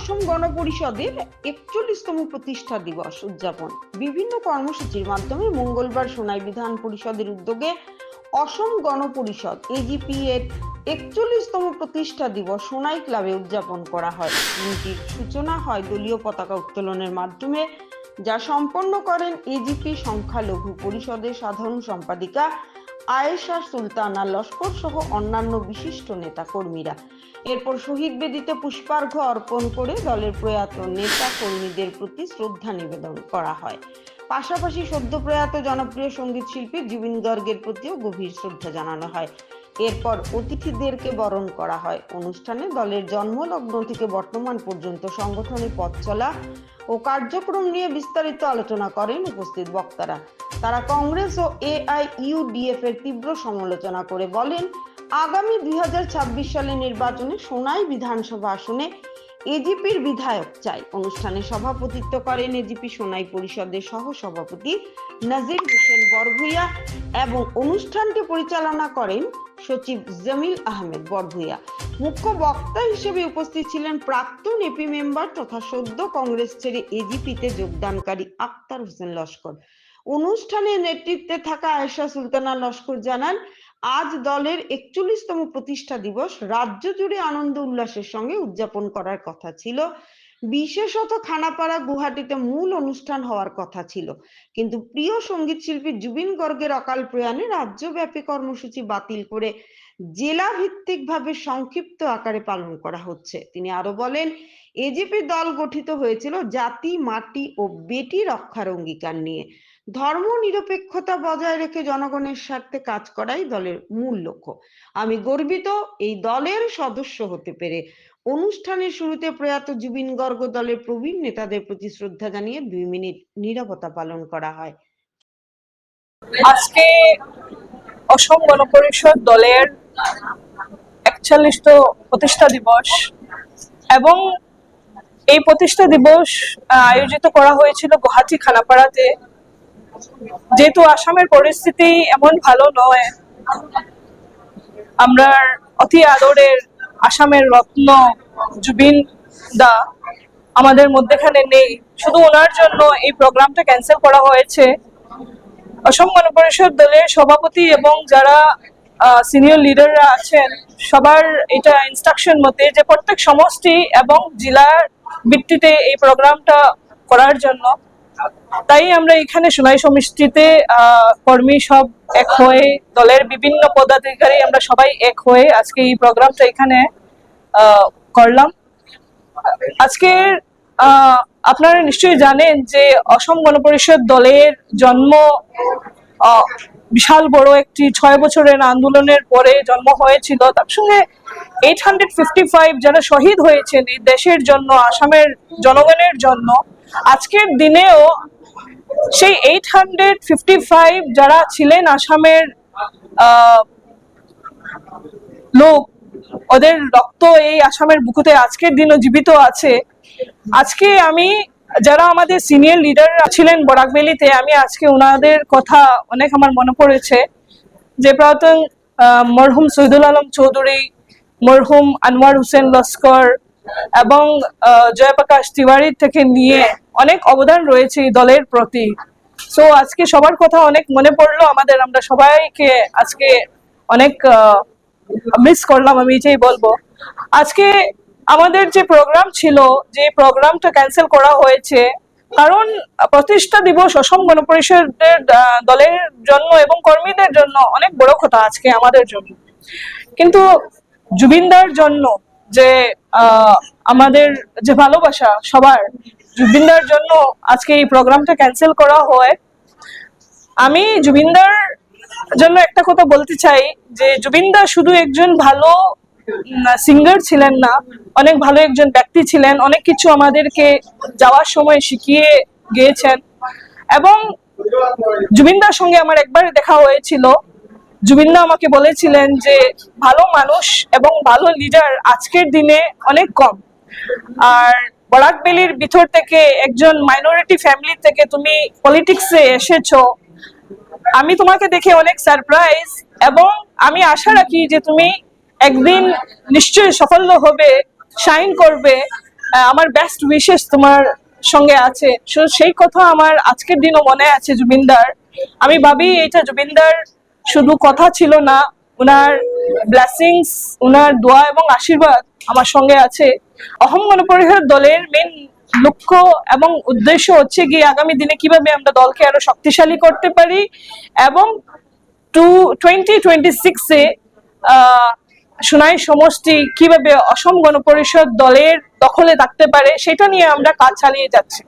অসম গণ পরিষদের ৪১তম প্রতিষ্ঠা দিবস উদযাপন। বিভিন্ন কর্মসূচির মাধ্যমে মঙ্গলবার সোনাই বিধান পরিষদের উদ্যোগে অসম গণ পরিষদ এজিপি এর ৪১তম প্রতিষ্ঠা দিবস সোনাই ক্লাবে উদযাপন করা হয়। দিনটির সূচনা হয় দলীয় পতাকা উত্তোলনের মাধ্যমে, যা সম্পন্ন করেন এজিপি সংখ্যালঘু পরিষদের সাধারণ সম্পাদিকা আয়েশা সুলতানা লস্কর সহ অন্যান্য বিশিষ্ট নেতা কর্মীরা। এরপর শহীদ বেদিতে পুষ্পার্ঘ্য অর্পণ করে দলের প্রয়াত নেতা কর্মীদের প্রতি শ্রদ্ধা নিবেদন করা হয়। পাশাপাশি সদ্য প্রয়াত জনপ্রিয় সঙ্গীত শিল্পী জুবিন গর্গের প্রতিও গভীর শ্রদ্ধা জানানো হয়। এরপর অতিথিদেরকে বরণ করা হয়। অনুষ্ঠানে দলের জন্মলগ্ন থেকে বর্তমান পর্যন্ত সংগঠনের পথ চলা ও কার্যক্রম নিয়ে বিস্তারিত আলোচনা করেন উপস্থিত বক্তারা। তারা কংগ্রেস ও এআইইউডিএফ এর তীব্র সমালোচনা করে বলেন, আগামী ২০২৬ সালের নির্বাচনে সোনাই বিধানসভা আসনে এজিপির বিধায়ক চাই। অনুষ্ঠানে সভাপতিত্ব করেন এজিপি সোনাই পরিষদের সহ সভাপতি নাজির হোসেন বরভূয়া এবং অনুষ্ঠানটি পরিচালনা করেন সচিব জামিল আহমেদ বরভূয়া। মুখ্য বক্তা হিসেবে উপস্থিত ছিলেন প্রাক্তন এপি মেম্বার তথা সদ্য কংগ্রেস ছেড়ে এজিপিতে যোগদানকারী আক্তার হোসেন লস্কর। অনুষ্ঠানে নেতৃত্বে থাকা আয়েশা সুলতানা লস্কর জানান, আজ দলের ৪১তম প্রতিষ্ঠা দিবস রাজ্য জুড়ে আনন্দ উল্লাসের সঙ্গে উদযাপন করার কথা ছিল। বিশেষত খানাপাড়া গুয়াহাটিতে মূল অনুষ্ঠান হওয়ার কথা ছিল, কিন্তু প্রিয় সঙ্গীত শিল্পী জুবিন গর্গের অকাল প্রয়াণে রাজ্যব্যাপী কর্মসূচি বাতিল করে জেলা ভিত্তিক ভাবে সংক্ষিপ্ত আকারে পালন করা হচ্ছে। তিনি আরো বলেন, এজিপি দল গঠিত হয়েছিল জাতি, মাটি ও বেটি রক্ষার অঙ্গীকার নিয়ে। ধর্ম নিরপেক্ষতা বজায় রেখে জনগণের স্বার্থে কাজ করাই দলের মূল লক্ষ্য। আমি গর্বিত এই দলের সদস্য হতে পেরে। অনুষ্ঠানের শুরুতে প্রয়াত জুবিন গর্গ দলের প্রবীণ নেতাদের প্রতি শ্রদ্ধা জানিয়ে ২ মিনিট নীরবতা পালন করা হয়। আজকে অসম গণ পরিষদ দলের ৪১তম প্রতিষ্ঠা দিবস এবং এই প্রতিষ্ঠা দিবস আয়োজিত করা হয়েছিল গুয়াহাটি খানাপাড়াতে। যেহেতু আসামের পরিস্থিতি এমন ভালো নয়, আমরা অতি আদরের আসামের রত্ন জুবিন দা আমাদের মধ্যেখানে নেই, শুধু ওনার জন্য এই প্রোগ্রামটা ক্যান্সেল করা হয়েছে। অসম গণ পরিষদ দলের সভাপতি এবং যারা সিনিয়র লিডাররা আছেন সবার এটা ইনস্ট্রাকশন মতে যে প্রত্যেক সমষ্টি এবং জেলার ভিত্তিতে এই প্রোগ্রামটা করার জন্য, তাই আমরা এখানে সোনাই সমষ্টিতে কর্মী সব এক হয়ে, দলের বিভিন্ন পদাধিকারী আমরা সবাই এক হয়ে আজকে এই প্রোগ্রামটা এখানে করলাম। আজকে আপনারা নিশ্চয়ই জানেন যে অসম গণ পরিষদ দলের জন্ম বিশাল বড় একটি ৬ বছরের আন্দোলনের পরে জন্ম হয়েছিল। তার সঙ্গে 855 যারা শহীদ হয়েছেন এই দেশের জন্য, আসামের জনগণের জন্য, আজকের দিনেও সেই 855 যারা ছিলেন আসামের লোক, ওদের রক্ত এই আসামের বুকুতে আজকের দিনও জীবিত আছে। আজকে আমি যারা আমাদের সিনিয়র লিডার ছিলেন বরাকভ্যালিতে, আমি আজকে ওনাদের কথা অনেক আমার মনে পড়েছে। যে প্রাক্তন মরহুম শহীদুল আলম চৌধুরী, মরহুম আনোয়ার হোসেন লস্কর এবং জয়প্রকাশ তিওয়ারি থেকে নিয়ে অনেক অবদান রয়েছে এই দলের প্রতি। সো আজকে সবার কথা অনেক মনে পড়লো আমাদের, আমরা সবাইকে আজকে অনেক মিস করলাম, আমি এটাই বলবো। আজকে আমাদের যে প্রোগ্রাম ছিল, যে প্রোগ্রামটা ক্যান্সেল করা হয়েছে কারণ প্রতিষ্ঠা দিবস অসম গণ পরিষদের দলের জন্য এবং কর্মীদের জন্য অনেক বড় কথা আজকে আমাদের জন্য, কিন্তু জুবিনদার জন্য যে আমাদের যে ভালোবাসা সবার, জুবিনদার জন্য আজকে এই প্রোগ্রামটা ক্যান্সেল করা হয়। আমি জুবিনদার জন্য একটা কথা বলতে চাই যে জুবিনদা শুধু একজন ভালো সিঙ্গার ছিলেন না, অনেক ভালো একজন ব্যক্তি ছিলেন, অনেক কিছু আমাদেরকে যাওয়ার সময় শিখিয়ে গিয়েছেন। এবং জুবিনদার সঙ্গে আমার একবার দেখা হয়েছিল। জুবিনদা আমাকে বলেছিলেন যে ভালো মানুষ এবং ভালো লিডার আজকের দিনে অনেক কম, আর বরাকভ্যালির ভিতর থেকে একজন মাইনরিটি ফ্যামিলি থেকে তুমি পলিটিক্সে এসেছো, আমি তোমাকে দেখে অনেক সারপ্রাইজ এবং আমি আশা রাখি যে তুমি একদিন নিশ্চয়ই সফল হবে, শাইন করবে আমার বেস্ট উইশেস তোমার সঙ্গে আছে। সেই কথা আমার আজকের দিনও মনে আছে জুবিনদার। আমি ভাবি এটা জুবিনদার শুধু কথা ছিল না, ওনার ব্লেসিংস, ওনার দোয়া এবং আশীর্বাদ আমার সঙ্গে আছে। অসম গণ পরিষদ দলের মেন লক্ষ্য এবং উদ্দেশ্য হচ্ছে গিয়ে আগামী দিনে কিভাবে আমরা দলকে আরো শক্তিশালী করতে পারি এবং 2026-এ সোনাই সমষ্টি কিভাবে অসম গণ পরিষদ দলের দখলে থাকতে পারে সেটা নিয়ে আমরা কাজ চালিয়ে যাচ্ছি।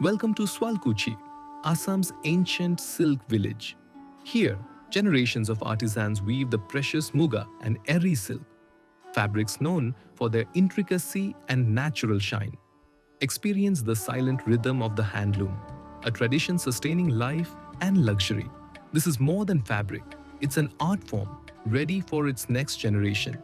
Welcome to Swalkuchi, Assam's ancient silk village. Here, generations of artisans weave the precious muga and eri silk, fabrics known for their intricacy and natural shine. Experience the silent rhythm of the handloom, a tradition sustaining life and luxury. This is more than fabric, it's an art form ready for its next generation.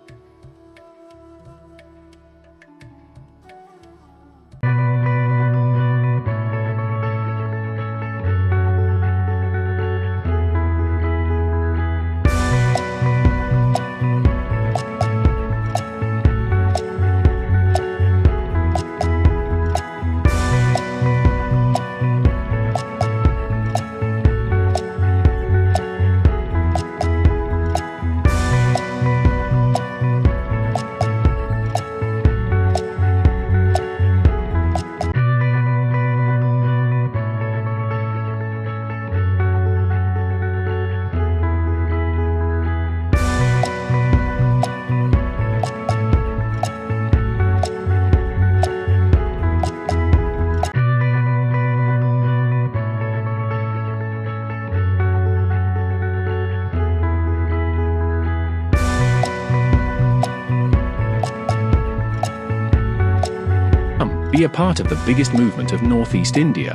Be a part of the biggest movement of Northeast India.